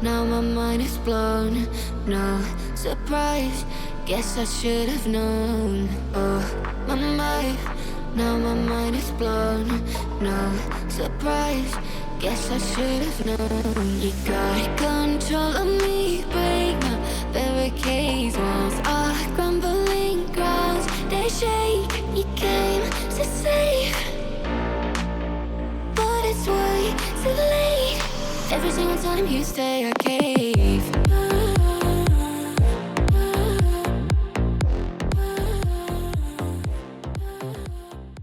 now my mind is blown. No surprise, guess I should have known. Oh, my mind, now my mind is blown. No surprise, guess I should have known. You got control of me, break my barricades. Walls are crumbling, grounds they shake. You came to save, but it's way too late. Every single time you say I cave.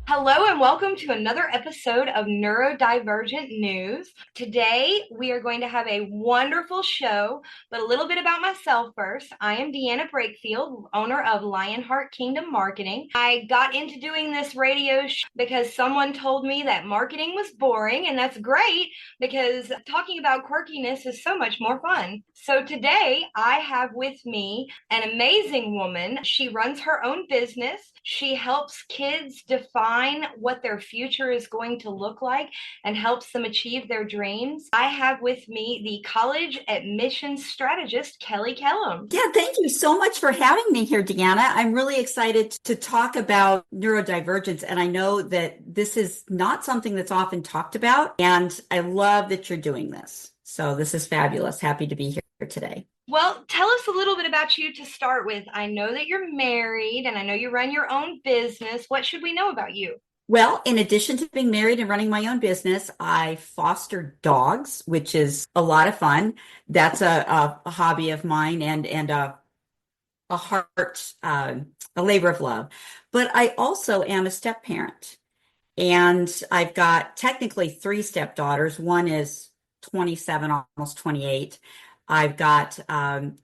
Hello and welcome to another episode of Neurodivergent News. Today we are going to have a wonderful show, but a little bit about myself first. I am Deanna Brakefield, owner of Lionheart Kingdom Marketing. I got into doing this radio show because someone told me that marketing was boring, and that's great because talking about quirkiness is so much more fun. So today I have with me an amazing woman. She runs her own business. She helps kids define what their future is going to look like and helps them achieve their dreams. I have with me the college admissions strategist, Kelly Kellem. Yeah, thank you so much for having me here, Deanna. I'm really excited to talk about neurodivergence. And I know that this is not something that's often talked about. And I love that you're doing this. So this is fabulous. Happy to be here today. Well, tell us a little bit about you to start with. I know that you're married and I know you run your own business. What should we know about you? Well, in addition to being married and running my own business, I foster dogs, which is a lot of fun. That's a hobby of mine and a heart, a labor of love. But I also am a step parent. And I've got technically three stepdaughters. One is 27, almost 28. I've got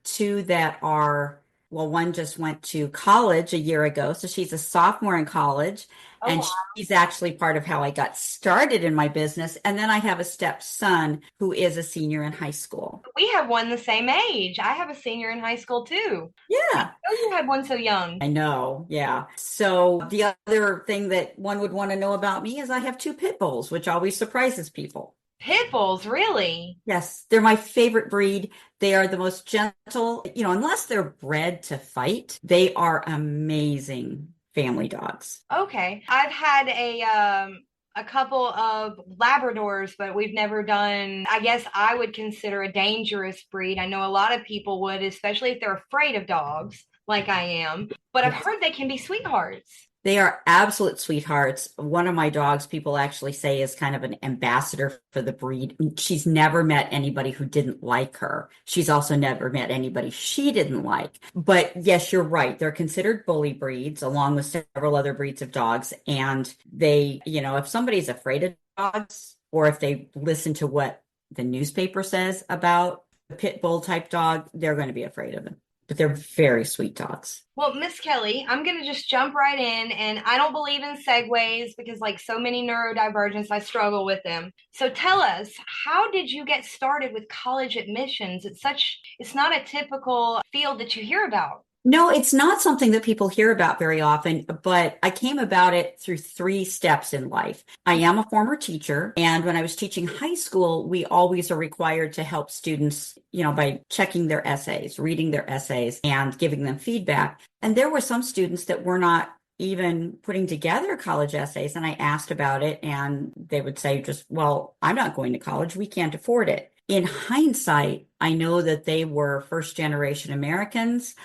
two that are, well, one just went to college a year ago. So she's a sophomore in college. Oh, And wow. she's actually part of how I got started in my business. And then I have a stepson who is a senior in high school. We have one the same age. I have a senior in high school too. Yeah. Oh, you had one so young. I know. Yeah. So the other thing that one would want to know about me is I have two pit bulls, which always surprises people. Pit bulls, really? Yes, they're my favorite breed. They are the most gentle, unless they're bred to fight, they are amazing family dogs. Okay. I've had a couple of Labradors, but we've never done, I guess I would consider a dangerous breed. I know a lot of people would, especially if they're afraid of dogs, like I am. But I've heard they can be sweethearts. They are absolute sweethearts. One of my dogs, people actually say, is kind of an ambassador for the breed. She's never met anybody who didn't like her. She's also never met anybody she didn't like. But yes, you're right. They're considered bully breeds along with several other breeds of dogs. And they, if somebody's afraid of dogs or if they listen to what the newspaper says about the pit bull type dog, they're going to be afraid of them. But they're very sweet dogs. Well, Miss Kelly, I'm going to just jump right in, and I don't believe in segues because like so many neurodivergents, I struggle with them. So tell us, how did you get started with college admissions? It's not a typical field that you hear about. No, it's not something that people hear about very often, but I came about it through three steps in life. I am a former teacher, and when I was teaching high school, we always are required to help students, by checking their essays, reading their essays, and giving them feedback. And there were some students that were not even putting together college essays, and I asked about it, and they would say well, I'm not going to college. We can't afford it. In hindsight, I know that they were first-generation Americans,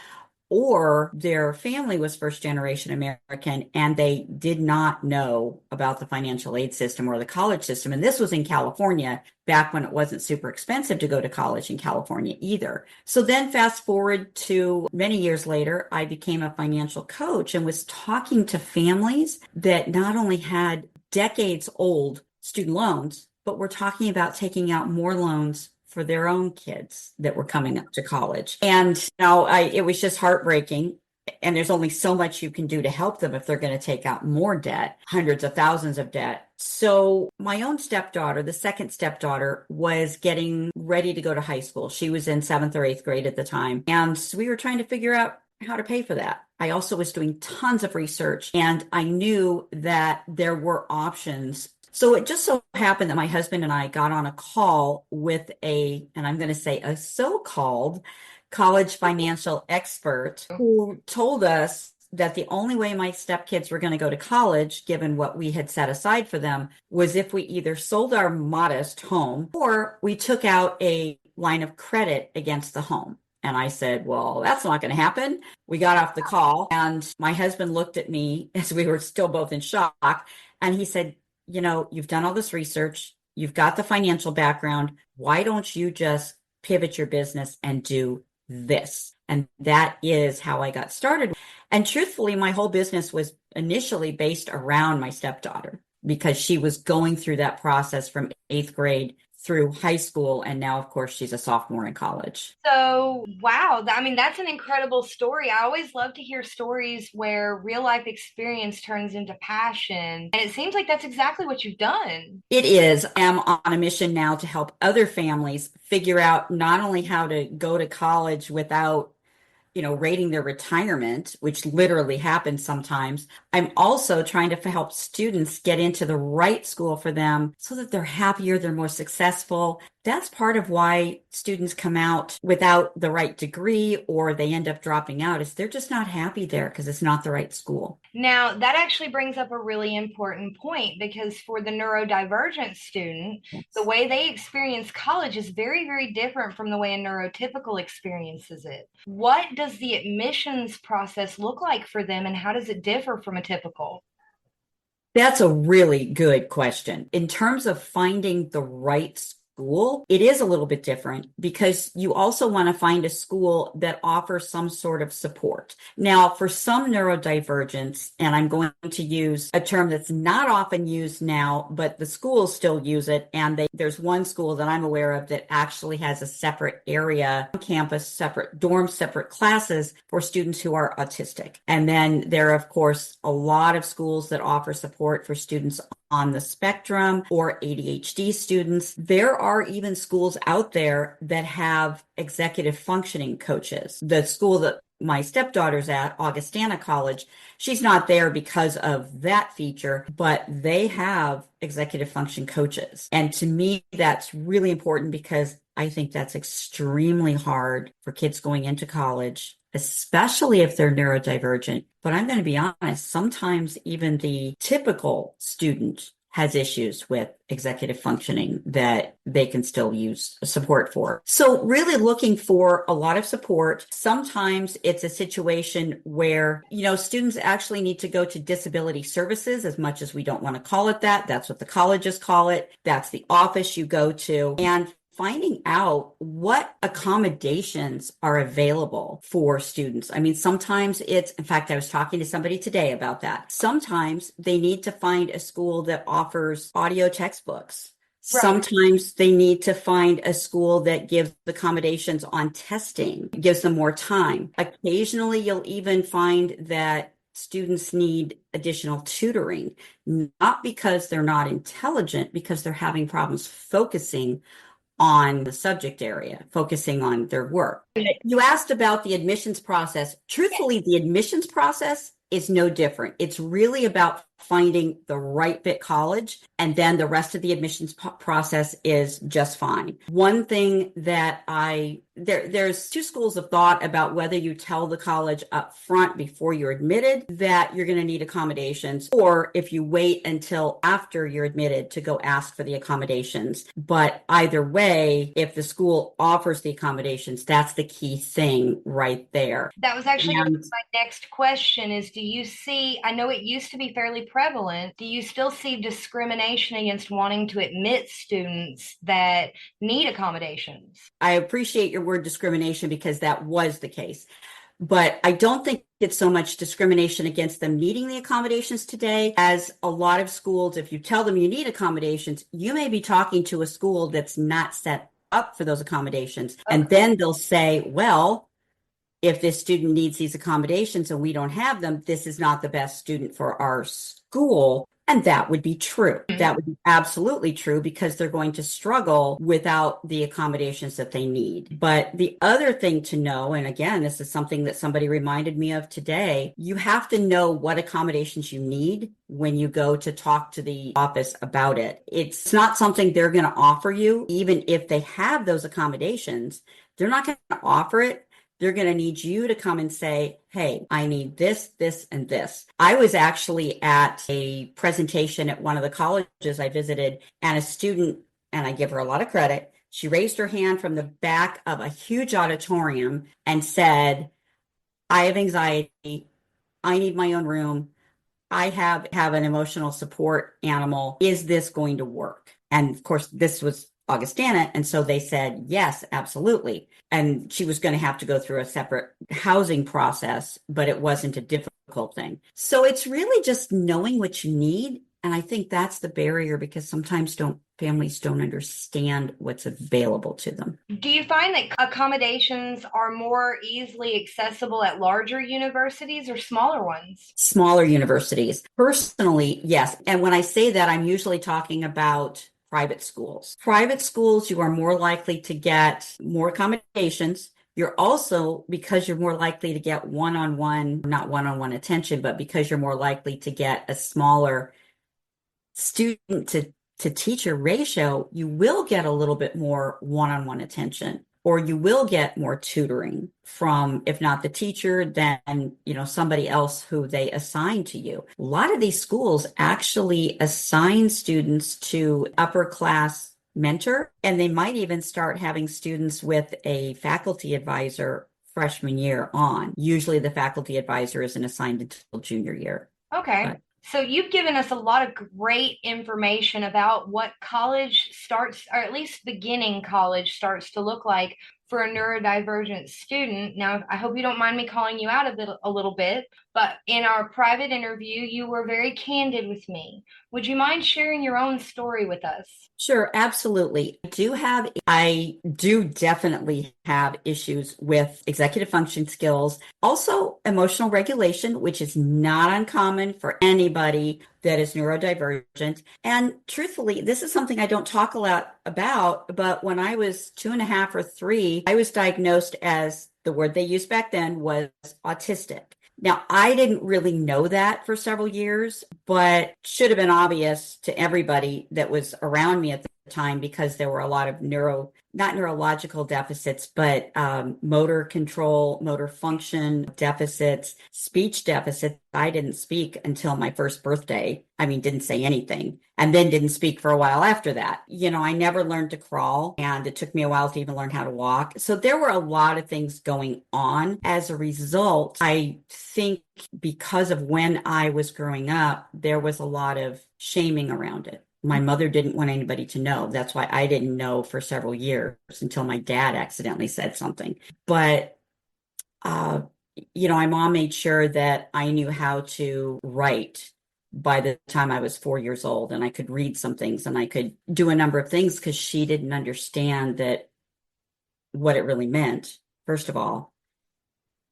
or their family was first generation American and they did not know about the financial aid system or the college system. And this was in California back when it wasn't super expensive to go to college in California either. So then fast forward to many years later, I became a financial coach and was talking to families that not only had decades old student loans, but were talking about taking out more loans for their own kids that were coming up to college. And it was just heartbreaking. And there's only so much you can do to help them if they're going to take out more debt, hundreds of thousands of debt. So my own stepdaughter, the second stepdaughter, was getting ready to go to high school. She was in 7th or 8th grade at the time. And so we were trying to figure out how to pay for that. I also was doing tons of research, and I knew that there were options So it just so happened that my husband and I got on a call with and I'm going to say a so-called college financial expert who told us that the only way my stepkids were going to go to college, given what we had set aside for them, was if we either sold our modest home or we took out a line of credit against the home. And I said, well, that's not going to happen. We got off the call and my husband looked at me as we were still both in shock. And he said, you've done all this research. You've got the financial background. Why don't you just pivot your business and do this? And that is how I got started. And truthfully, my whole business was initially based around my stepdaughter because she was going through that process from 8th grade through high school. And now, of course, she's a sophomore in college. So, wow. I mean, that's an incredible story. I always love to hear stories where real life experience turns into passion. And it seems like that's exactly what you've done. It is. I am on a mission now to help other families figure out not only how to go to college without rating their retirement, which literally happens sometimes. I'm also trying to help students get into the right school for them so that they're happier, they're more successful. That's part of why students come out without the right degree or they end up dropping out is they're just not happy there because it's not the right school. Now, that actually brings up a really important point because for the neurodivergent student, the way they experience college is very, very different from the way a neurotypical experiences it. What does the admissions process look like for them and how does it differ from a typical? That's a really good question. In terms of finding the right school, it is a little bit different because you also want to find a school that offers some sort of support. Now, for some neurodivergents, and I'm going to use a term that's not often used now, but the schools still use it. And there's one school that I'm aware of that actually has a separate area, campus, separate dorms, separate classes for students who are autistic. And then there are, of course, a lot of schools that offer support for students on the spectrum or ADHD students. There are even schools out there that have executive functioning coaches. The school that my stepdaughter's at, Augustana College, she's not there because of that feature, but they have executive function coaches. And to me, that's really important because I think that's extremely hard for kids going into college, especially if they're neurodivergent. But I'm going to be honest, sometimes even the typical student has issues with executive functioning that they can still use support for. So really looking for a lot of support. Sometimes it's a situation where, students actually need to go to disability services as much as we don't want to call it that. That's what the colleges call it. That's the office you go to. And finding out what accommodations are available for students. I mean, sometimes in fact, I was talking to somebody today about that. Sometimes they need to find a school that offers audio textbooks. Right. Sometimes they need to find a school that gives accommodations on testing, gives them more time. Occasionally, you'll even find that students need additional tutoring, not because they're not intelligent, because they're having problems focusing on the subject area, focusing on their work. You asked about the admissions process. Truthfully, the admissions process is no different. It's really about finding the right fit college, and then the rest of the admissions process is just fine. One thing that there's two schools of thought about whether you tell the college up front before you're admitted that you're going to need accommodations, or if you wait until after you're admitted to go ask for the accommodations. But either way, if the school offers the accommodations, that's the key thing right there. That was actually my next question is, do you see, I know it used to be fairly prevalent, do you still see discrimination against wanting to admit students that need accommodations? I appreciate your word discrimination because that was the case. But I don't think it's so much discrimination against them needing the accommodations today as a lot of schools, if you tell them you need accommodations, you may be talking to a school that's not set up for those accommodations. Okay. And then they'll say, well, if this student needs these accommodations and we don't have them, this is not the best student for our school. And that would be true. That would be absolutely true because they're going to struggle without the accommodations that they need. But the other thing to know, and again, this is something that somebody reminded me of today, you have to know what accommodations you need when you go to talk to the office about it. It's not something they're going to offer you, even if they have those accommodations. They're not going to offer it. They're going to need you to come and say, hey, I need this, this, and this. I was actually at a presentation at one of the colleges I visited, and a student, and I give her a lot of credit, she raised her hand from the back of a huge auditorium and said, I have anxiety. I need my own room. I have an emotional support animal. Is this going to work? And of course, this was Augustana. And so they said, yes, absolutely. And she was going to have to go through a separate housing process, but it wasn't a difficult thing. So it's really just knowing what you need. And I think that's the barrier because sometimes families don't understand what's available to them. Do you find that accommodations are more easily accessible at larger universities or smaller ones? Smaller universities. Personally, yes. And when I say that, I'm usually talking about private schools. Private schools, you are more likely to get more accommodations. You're also, because you're more likely to get one-on-one, not one-on-one attention, but because you're more likely to get a smaller student to teacher ratio, you will get a little bit more one-on-one attention, or you will get more tutoring from, if not the teacher, then, somebody else who they assign to you. A lot of these schools actually assign students to upper class mentor, and they might even start having students with a faculty advisor freshman year on. Usually the faculty advisor isn't assigned until junior year. Okay. But so you've given us a lot of great information about what college starts, or at least beginning college starts to look like for a neurodivergent student. Now, I hope you don't mind me calling you out a little bit, but in our private interview, you were very candid with me. Would you mind sharing your own story with us? Sure, absolutely. I do definitely have issues with executive function skills, also emotional regulation, which is not uncommon for anybody that is neurodivergent. And truthfully, this is something I don't talk a lot about, but when I was 2.5 or 3, I was diagnosed as, the word they used back then was autistic. Now, I didn't really know that for several years, but should have been obvious to everybody that was around me at the time because there were a lot of not neurological deficits, but motor control, motor function deficits, speech deficits. I didn't speak until my first birthday. I mean, didn't say anything, and then didn't speak for a while after that. I never learned to crawl, and it took me a while to even learn how to walk. So there were a lot of things going on. As a result, I think because of when I was growing up, there was a lot of shaming around it. My mother didn't want anybody to know. That's why I didn't know for several years until my dad accidentally said something. But, my mom made sure that I knew how to write by the time I was 4 years old, and I could read some things and I could do a number of things because she didn't understand that what it really meant, first of all.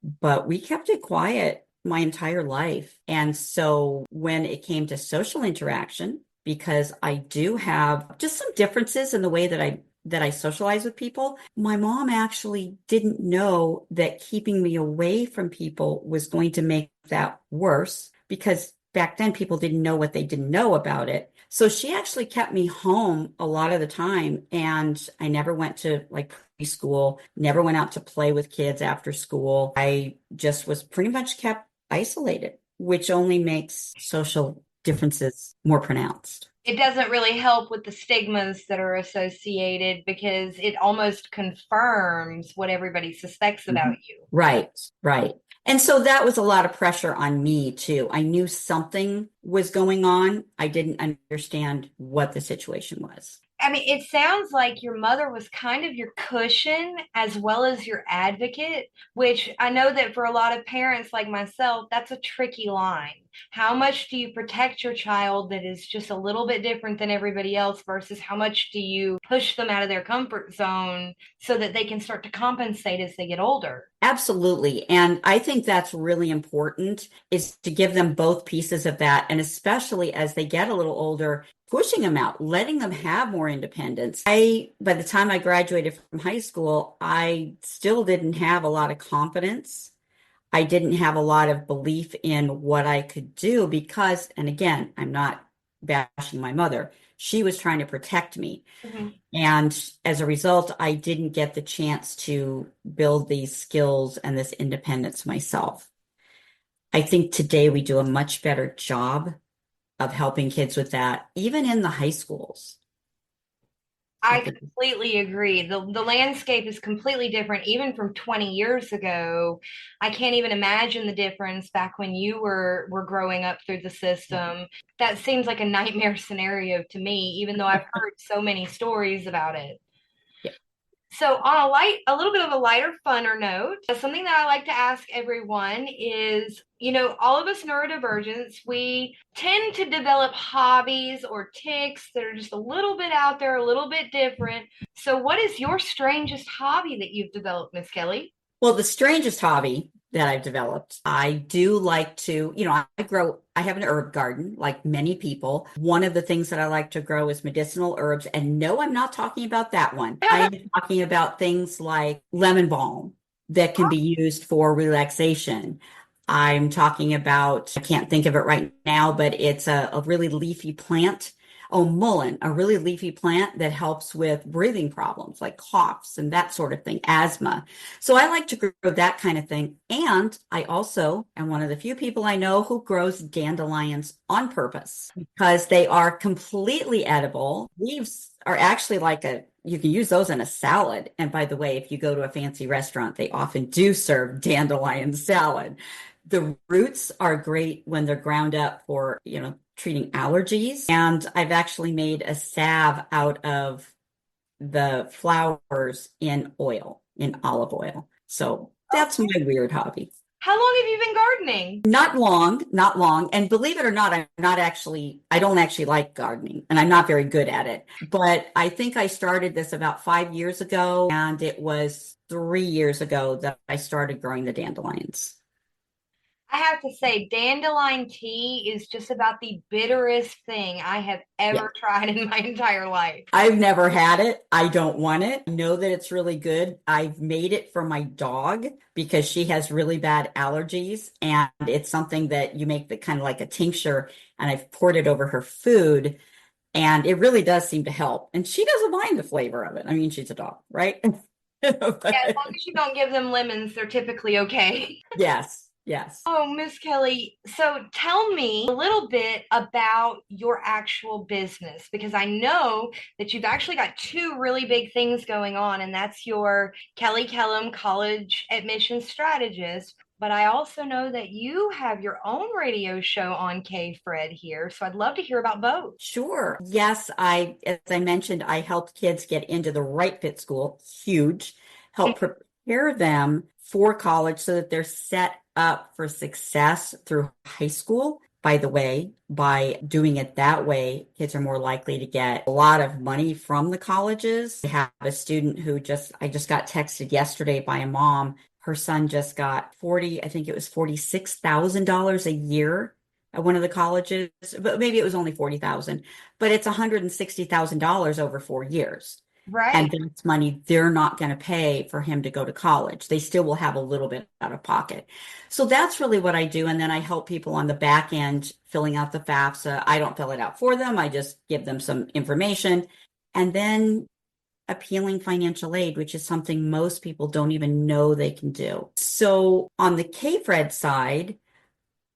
But we kept it quiet my entire life. And so when it came to social interaction, because I do have just some differences in the way that I socialize with people, my mom actually didn't know that keeping me away from people was going to make that worse, because back then people didn't know what they didn't know about it. So she actually kept me home a lot of the time, and I never went to preschool, never went out to play with kids after school. I just was pretty much kept isolated, which only makes social differences more pronounced. It doesn't really help with the stigmas that are associated because it almost confirms what everybody suspects about you. Right. And so that was a lot of pressure on me too. I knew something was going on. I didn't understand what the situation was. I mean, it sounds like your mother was kind of your cushion as well as your advocate, which I know that for a lot of parents like myself, that's a tricky line. How much do you protect your child that is just a little bit different than everybody else versus how much do you push them out of their comfort zone so that they can start to compensate as they get older? Absolutely. And I think that's really important is to give them both pieces of that. And especially as they get a little older, pushing them out, letting them have more independence. By the time I graduated from high school, I still didn't have a lot of confidence. I didn't have a lot of belief in what I could do because, and again, I'm not bashing my mother. She was trying to protect me. Mhm. And as a result, I didn't get the chance to build these skills and this independence myself. I think today we do a much better job of helping kids with that, even in the high schools. I I think, completely agree. The landscape is completely different, even from 20 years ago. I can't even imagine the difference back when you were growing up through the system. That seems like a nightmare scenario to me, even though I've heard so many stories about it. yeah. So on a little bit of a lighter, funner note, something that I like to ask everyone is, all of us neurodivergents, we tend to develop hobbies or tics that are just a little bit out there, a little bit different. So what is your strangest hobby that you've developed, Miss Kelly? Well, the strangest hobby that I've developed, I do like to, I have an herb garden like many people. One of the things that I like to grow is medicinal herbs. And no, I'm not talking about that one. I am talking about things like lemon balm that can be used for relaxation. I'm talking about, I can't think of it right now, but it's a really leafy plant. Oh, mullein, a really leafy plant that helps with breathing problems like coughs and that sort of thing, asthma. So I like to grow that kind of thing. And I also am one of the few people I know who grows dandelions on purpose because they are completely edible. Leaves are actually you can use those in a salad. And by the way, if you go to a fancy restaurant, they often do serve dandelion salad. The roots are great when they're ground up for, treating allergies. And I've actually made a salve out of the flowers in oil, in olive oil. So that's my weird hobby. How long have you been gardening? Not long, not long. And believe it or not, I don't actually like gardening and I'm not very good at it. But I think I started this about 5 years ago, and it was 3 years ago that I started growing the dandelions. I have to say, dandelion tea is just about the bitterest thing I have Yeah. ever tried in my entire life. I've never had it. I don't want it. I know that it's really good. I've made it for my dog because she has really bad allergies. And it's something that you make the kind of like a tincture, and I've poured it over her food. And it really does seem to help. And she doesn't mind the flavor of it. I mean, she's a dog, right? Yeah, as long But as you don't give them lemons, they're typically okay. yes, yes. Oh, Miss Kelly, so tell me a little bit about your actual business because I know that you've actually got two really big things going on, and that's your Kelly Kellem college admissions strategist. But I also know that you have your own radio show on K Fred here, so I'd love to hear about both. Sure. Yes, as I mentioned, I helped kids get into the right fit school, huge, help prepare them for college so that they're set up for success through high school. By the way, by doing it that way, kids are more likely to get a lot of money from the colleges. I have a student I just got texted yesterday by a mom. Her son just got I think it was $46,000 a year at one of the colleges, but maybe it was only 40,000, but it's $160,000 over 4 years. Right. And that's money they're not going to pay for him to go to college. They still will have a little bit out of pocket. So that's really what I do. And then I help people on the back end filling out the FAFSA. I don't fill it out for them. I just give them some information. And then appealing financial aid, which is something most people don't even know they can do. So on the KFRED side,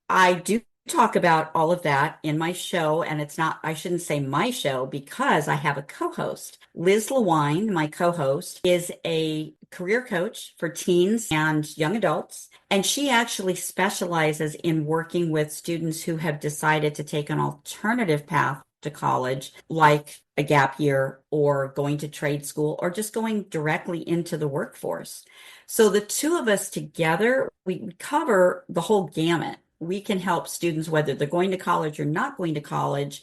I do talk about all of that in my show, and I shouldn't say my show because I have a co-host. Liz Lewine, my co-host, is a career coach for teens and young adults, and she actually specializes in working with students who have decided to take an alternative path to college, like a gap year or going to trade school or just going directly into the workforce. So the two of us together, we cover the whole gamut. We can help students whether they're going to college or not going to college.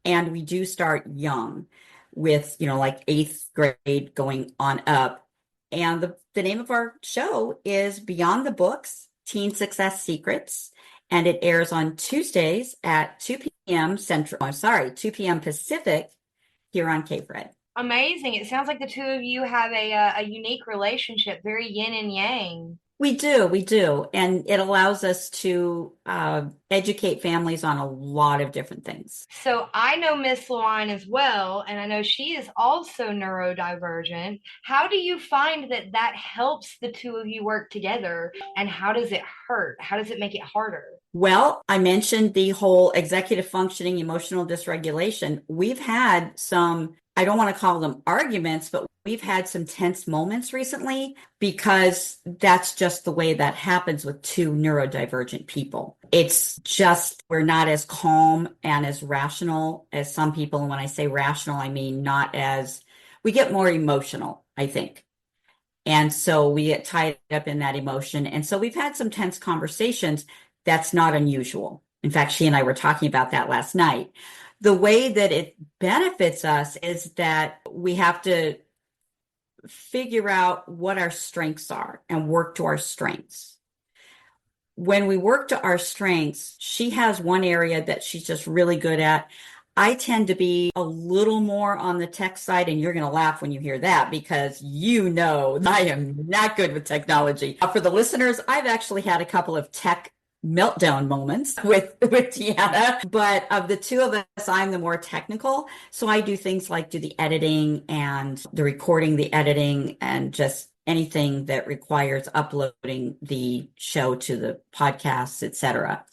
And we do start young with, like eighth grade going on up. And the name of our show is Beyond the Books, Teen Success Secrets. And it airs on Tuesdays at 2 p.m. 2 p.m. Pacific here on KFRED. Amazing. It sounds like the two of you have a unique relationship, very yin and yang. We do. And it allows us to educate families on a lot of different things. So I know Miss Lewine as well, and I know she is also neurodivergent. How do you find that helps the two of you work together, and how does it hurt? How does it make it harder? Well, I mentioned the whole executive functioning, emotional dysregulation. We've had some, I don't want to call them arguments, but we've had some tense moments recently because that's just the way that happens with two neurodivergent people. It's just, we're not as calm and as rational as some people. And when I say rational, I mean we get more emotional, I think. And so we get tied up in that emotion. And so we've had some tense conversations. That's not unusual. In fact, she and I were talking about that last night. The way that it benefits us is that we have to figure out what our strengths are and work to our strengths. When we work to our strengths, she has one area that she's just really good at. I tend to be a little more on the tech side, and you're going to laugh when you hear that because I am not good with technology. For the listeners, I've actually had a couple of tech meltdown moments with Deanna, but of the two of us, I'm the more technical. So I do things like do the editing and the recording, the editing, and just anything that requires uploading the show to the podcasts, etc.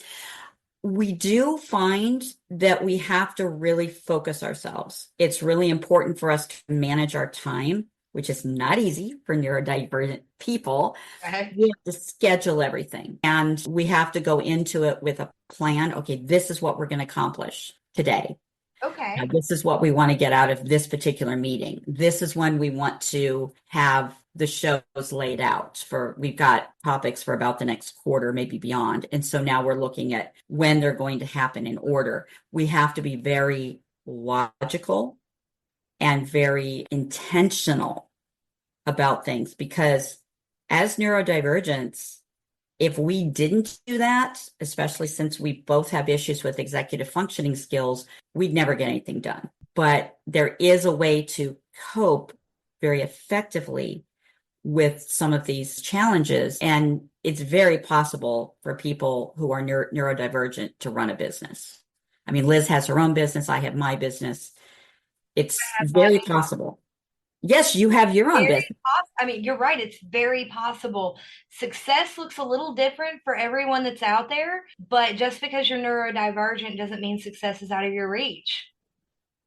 We do find that we have to really focus ourselves. It's really important for us to manage our time, which is not easy for neurodivergent people. Okay. We have to schedule everything and we have to go into it with a plan. Okay, this is what we're going to accomplish today. Okay. This is what we want to get out of this particular meeting. This is when we want to have the shows laid out we've got topics for about the next quarter, maybe beyond. And so now we're looking at when they're going to happen in order. We have to be very logical and very intentional about things because as neurodivergents, if we didn't do that, especially since we both have issues with executive functioning skills, we'd never get anything done. But there is a way to cope very effectively with some of these challenges. And it's very possible for people who are neurodivergent to run a business. I mean, Liz has her own business. I have my business. It's very possible. Yes, you have your own business. I mean, you're right. It's very possible. Success looks a little different for everyone that's out there, but just because you're neurodivergent doesn't mean success is out of your reach.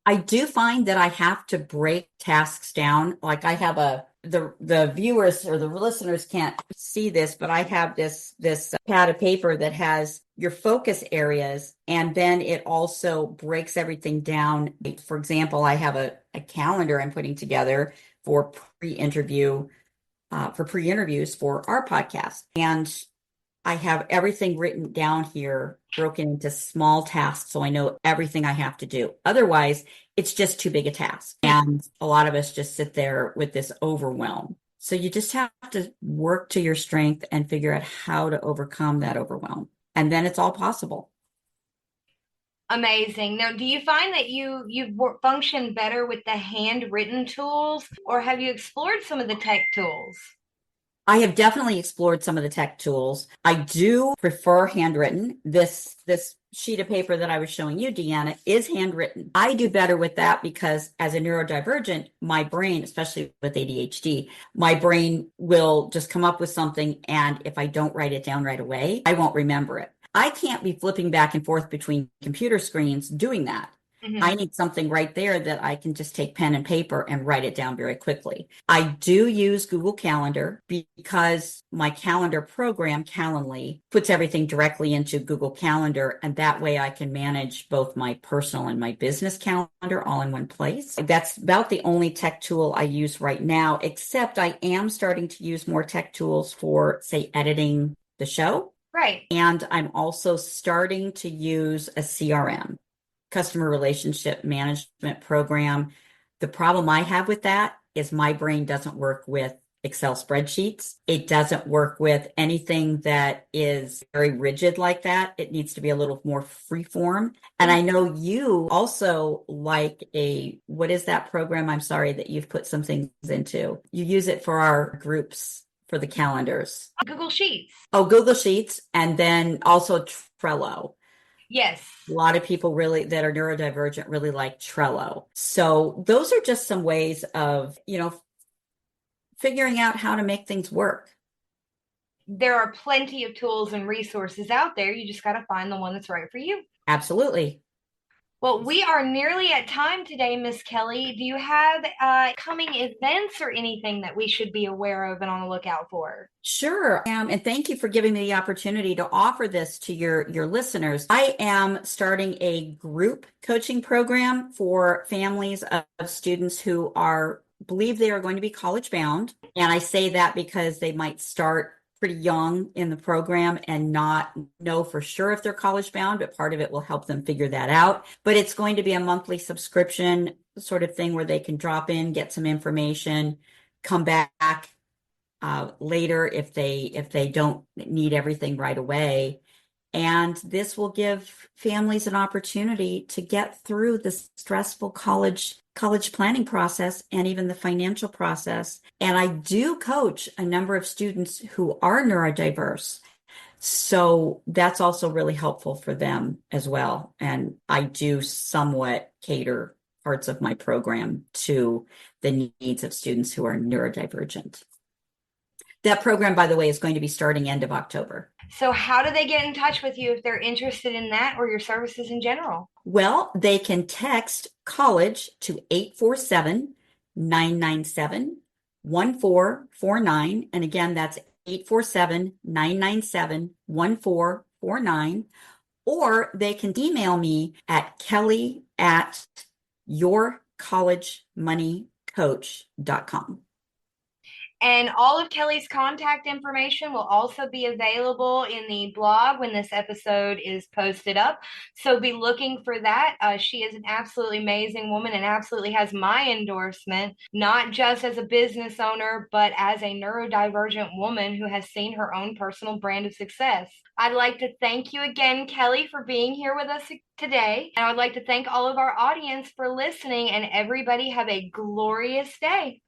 I do find that I have to break tasks down. Like I have the viewers or the listeners can't see this, but I have this pad of paper that has your focus areas, and then it also breaks everything down. For example, I have a calendar I'm putting together for pre-interviews for our podcast. And I have everything written down here, broken into small tasks, so I know everything I have to do. Otherwise, it's just too big a task. And a lot of us just sit there with this overwhelm. So you just have to work to your strength and figure out how to overcome that overwhelm. And then it's all possible. Amazing. Now, do you find that you function better with the handwritten tools, or have you explored some of the tech tools? I have definitely explored some of the tech tools. I do prefer handwritten. This sheet of paper that I was showing you, Deanna, is handwritten. I do better with that because as a neurodivergent, my brain, especially with ADHD, my brain will just come up with something. And if I don't write it down right away, I won't remember it. I can't be flipping back and forth between computer screens doing that. I need something right there that I can just take pen and paper and write it down very quickly. I do use Google Calendar because my calendar program, Calendly, puts everything directly into Google Calendar, and that way I can manage both my personal and my business calendar all in one place. That's about the only tech tool I use right now, except I am starting to use more tech tools for, say, editing the show. Right. And I'm also starting to use a CRM, customer relationship management program. The problem I have with that is my brain doesn't work with Excel spreadsheets. It doesn't work with anything that is very rigid like that. It needs to be a little more free form. And I know you also like what is that program? I'm sorry that you've put some things into. You use it for our groups for the calendars. Google Sheets. Oh, Google Sheets. And then also Trello. Yes. A lot of people that are neurodivergent really like Trello. So those are just some ways of, figuring out how to make things work. There are plenty of tools and resources out there. You just got to find the one that's right for you. Absolutely. Well, we are nearly at time today, Miss Kelly. Do you have coming events or anything that we should be aware of and on the lookout for? Sure. And thank you for giving me the opportunity to offer this to your listeners. I am starting a group coaching program for families of students who believe they are going to be college bound. And I say that because they might start pretty young in the program and not know for sure if they're college bound, but part of it will help them figure that out. But it's going to be a monthly subscription sort of thing where they can drop in, get some information, come back later if they don't need everything right away. And this will give families an opportunity to get through the stressful college planning process and even the financial process. And I do coach a number of students who are neurodiverse. So that's also really helpful for them as well. And I do somewhat cater parts of my program to the needs of students who are neurodivergent. That program, by the way, is going to be starting end of October. So how do they get in touch with you if they're interested in that or your services in general? Well, they can text college to 847-997-1449. And again, that's 847-997-1449. Or they can email me at kelly@yourcollegemoneycoach.com. And all of Kelly's contact information will also be available in the blog when this episode is posted up. So be looking for that. She is an absolutely amazing woman and absolutely has my endorsement, not just as a business owner, but as a neurodivergent woman who has seen her own personal brand of success. I'd like to thank you again, Kelly, for being here with us today. And I would like to thank all of our audience for listening, and everybody have a glorious day.